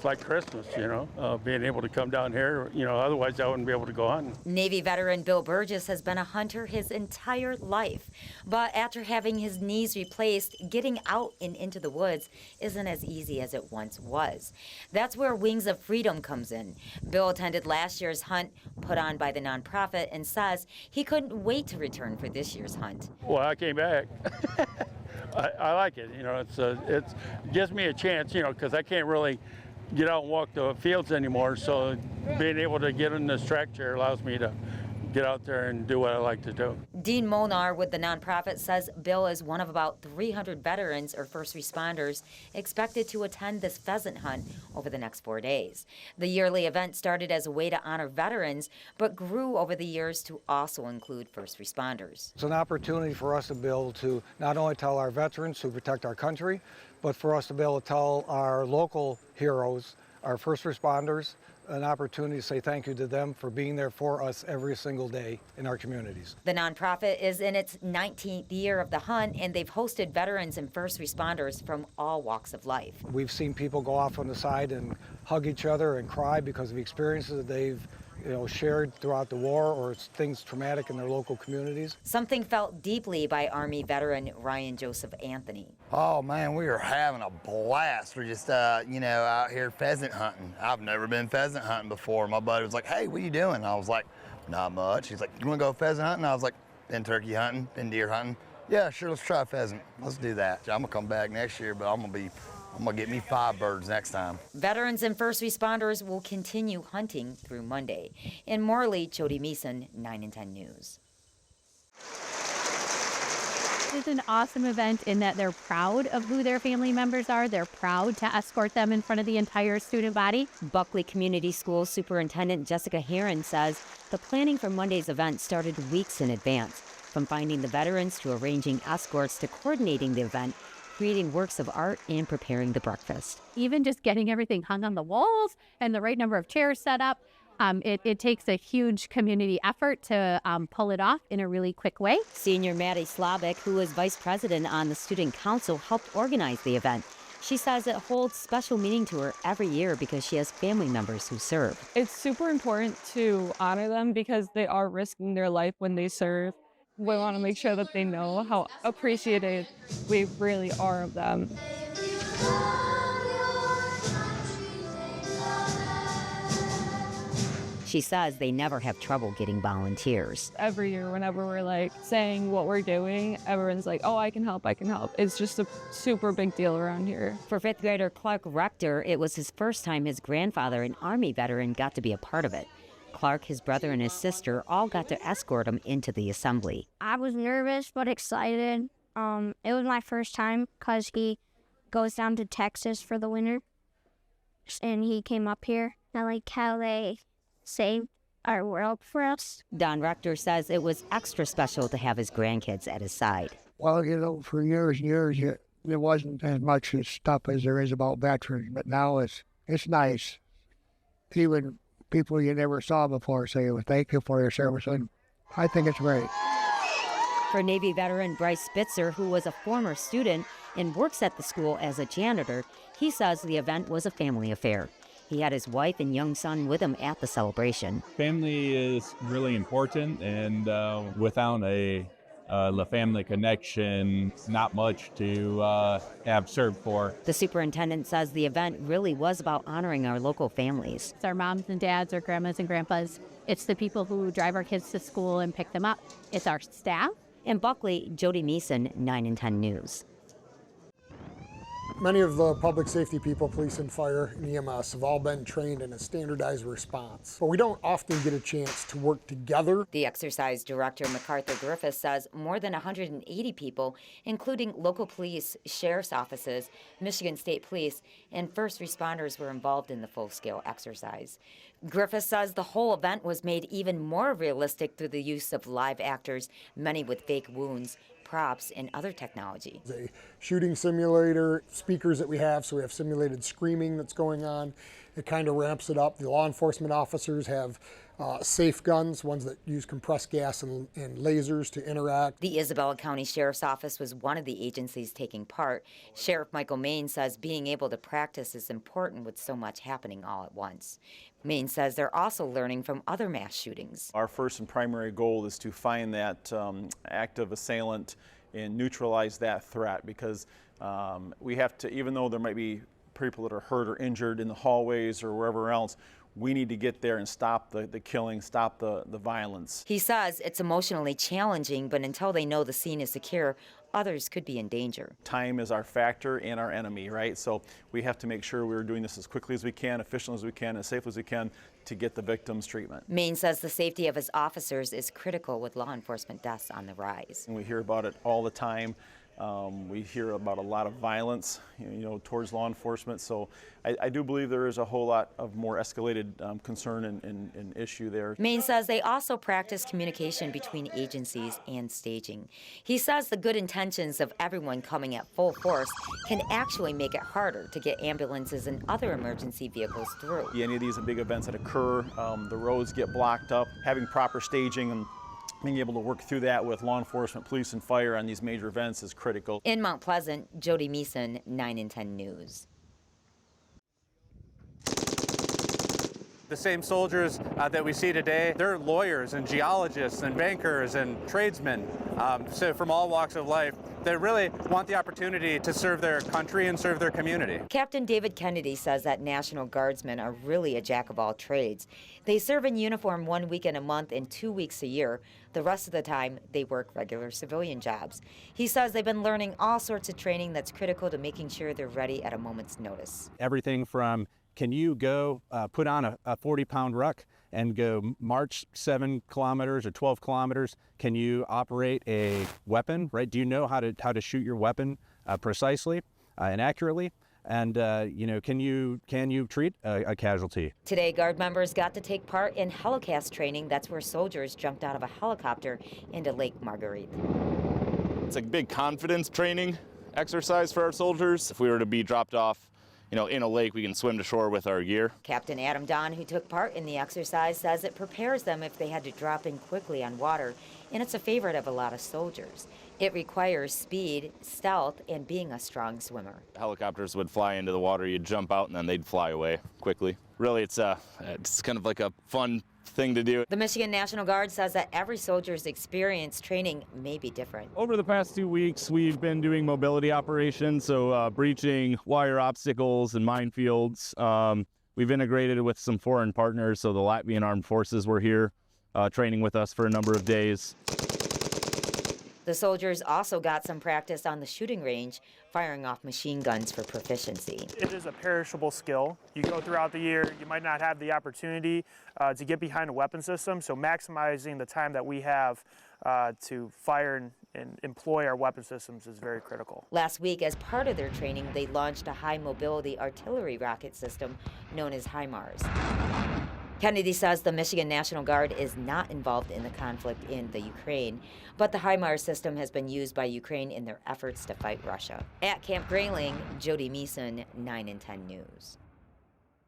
like Christmas, being able to come down here. Otherwise I wouldn't be able to go hunting. Navy veteran Bill Burgess has been a hunter his entire life. But after having his knees replaced, getting out and into the woods isn't as easy as it once was. That's where Wings of Freedom comes in. Bill attended last year's hunt put on by the nonprofit and says he couldn't wait to return for this year's hunt. Well, I came back. I like it. It gives me a chance, because I can't really get out and walk the fields anymore. So being able to get in this track chair allows me to get out there and do what I like to do. Dean Molnar with the nonprofit says Bill is one of about 300 veterans or first responders expected to attend this pheasant hunt over the next 4 days. The yearly event started as a way to honor veterans, but grew over the years to also include first responders. It's an opportunity for us to be able to not only tell our veterans who protect our country, but for us to be able to tell our local heroes, our first responders, an opportunity to say thank you to them for being there for us every single day in our communities. The nonprofit is in its 19th year of the hunt, and they've hosted veterans and first responders from all walks of life. We've seen people go off on the side and hug each other and cry because of the experiences that they've shared throughout the war or things traumatic in their local communities. Something felt deeply by Army veteran Ryan Joseph Anthony. Oh man, we are having a blast. We're just, out here pheasant hunting. I've never been pheasant hunting before. My buddy was like, hey, what are you doing? I was like, not much. He's like, you wanna go pheasant hunting? I was like, been turkey hunting, been deer hunting. Yeah, sure, let's try pheasant. Let's do that. I'm gonna come back next year, but I'm gonna get me 5 birds next time. Veterans and first responders will continue hunting through Monday. In Morley, Jody Meeson, 9 and 10 News. It's an awesome event in that they're proud of who their family members are. They're proud to escort them in front of the entire student body. Buckley Community Schools Superintendent Jessica Heron says the planning for Monday's event started weeks in advance, from finding the veterans to arranging escorts to coordinating the event, creating works of art, and preparing the breakfast. Even just getting everything hung on the walls and the right number of chairs set up, it takes a huge community effort to pull it off in a really quick way. Senior Maddie Slavic, who is vice president on the student council, helped organize the event. She says it holds special meaning to her every year because she has family members who serve. It's super important to honor them because they are risking their life when they serve. We want to make sure that they know how appreciated we really are of them. She says they never have trouble getting volunteers. Every year, whenever we're saying what we're doing, everyone's like, oh, I can help, I can help. It's just a super big deal around here. For 5th grader Clark Rector, it was his first time his grandfather, an Army veteran, got to be a part of it. Clark, his brother, and his sister all got to escort him into the assembly. I was nervous but excited. It was my first time because he goes down to Texas for the winter, and he came up here. I like how they saved our world for us. Don Rector says it was extra special to have his grandkids at his side. Well, for years and years, there wasn't as much stuff as there is about veterans, but now it's nice. Even people you never saw before say, well, thank you for your service, and I think it's great. For Navy veteran Bryce Spitzer, who was a former student and works at the school as a janitor, he says the event was a family affair. He had his wife and young son with him at the celebration. Family is really important, and without the family connection, not much to have served for. The superintendent says the event really was about honoring our local families. It's our moms and dads, our grandmas and grandpas. It's the people who drive our kids to school and pick them up. It's our staff. In Buckley, Jody Meeson, 9 and 10 News. Many of the public safety people, police and fire and EMS, have all been trained in a standardized response, but we don't often get a chance to work together. The exercise director, MacArthur Griffiths, says more than 180 people, including local police, sheriff's offices, Michigan State Police, and first responders were involved in the full-scale exercise. Griffiths says the whole event was made even more realistic through the use of live actors, many with fake wounds, props, and other technology. A shooting simulator, speakers that we have, so we have simulated screaming that's going on. It kind of ramps it up. The law enforcement officers have safe guns, ones that use compressed gas and lasers to interact. The Isabella County Sheriff's Office was one of the agencies taking part. Sheriff Michael Main says being able to practice is important with so much happening all at once. Main says they're also learning from other mass shootings. Our first and primary goal is to find that active assailant and neutralize that threat, because we have to, even though there might be people that are hurt or injured in the hallways or wherever else, we need to get there and stop the killing, stop the violence. He says it's emotionally challenging, but until they know the scene is secure, others could be in danger. Time is our factor and our enemy, right? So we have to make sure we're doing this as quickly as we can, efficiently as we can, as safely as we can to get the victims treatment. Main says the safety of his officers is critical with law enforcement deaths on the rise. And we hear about it all the time. We hear about a lot of violence, towards law enforcement. So I do believe there is a whole lot of more escalated concern and issue there. Main says they also practice communication between agencies and staging. He says the good intentions of everyone coming at full force can actually make it harder to get ambulances and other emergency vehicles through. Any of these big events that occur, the roads get blocked up. Having proper staging and being able to work through that with law enforcement, police, and fire on these major events is critical. In Mount Pleasant, Jody Meeson, 9 and 10 News. The same soldiers that we see today, they're lawyers and geologists and bankers and tradesmen, so from all walks of life. They really want the opportunity to serve their country and serve their community. Captain David Kennedy says that National Guardsmen are really a jack of all trades. They serve in uniform 1 weekend a month and 2 weeks a year. The rest of the time, they work regular civilian jobs. He says they've been learning all sorts of training that's critical to making sure they're ready at a moment's notice. Everything from, can you go put on a 40-pound ruck and go march 7 kilometers or 12 kilometers? Can you operate a weapon, right? Do you know how to shoot your weapon precisely and accurately? And can you treat a casualty? Today, Guard members got to take part in helicast training. That's where soldiers jumped out of a helicopter into Lake Marguerite. It's a big confidence training exercise for our soldiers. If we were to be dropped off in a lake, we can swim to shore with our gear. Captain Adam Don, who took part in the exercise, says it prepares them if they had to drop in quickly on water, and it's a favorite of a lot of soldiers. It requires speed, stealth, and being a strong swimmer. Helicopters would fly into the water, you'd jump out, and then they'd fly away quickly. Really, it's kind of like a fun thing to do. The Michigan National Guard says that every soldier's experience training may be different. Over the past 2 weeks, we've been doing mobility operations, so breaching wire obstacles and minefields. We've integrated with some foreign partners, so the Latvian Armed Forces were here training with us for a number of days. The soldiers also got some practice on the shooting range, firing off machine guns for proficiency. It is a perishable skill. You go throughout the year, you might not have the opportunity to get behind a weapon system, so maximizing the time that we have to fire and employ our weapon systems is very critical. Last week, as part of their training, they launched a high-mobility artillery rocket system known as HIMARS. Kennedy says the Michigan National Guard is not involved in the conflict in the Ukraine, but the HIMARS system has been used by Ukraine in their efforts to fight Russia. At Camp Grayling, Jody Meeson, 9 and 10 News.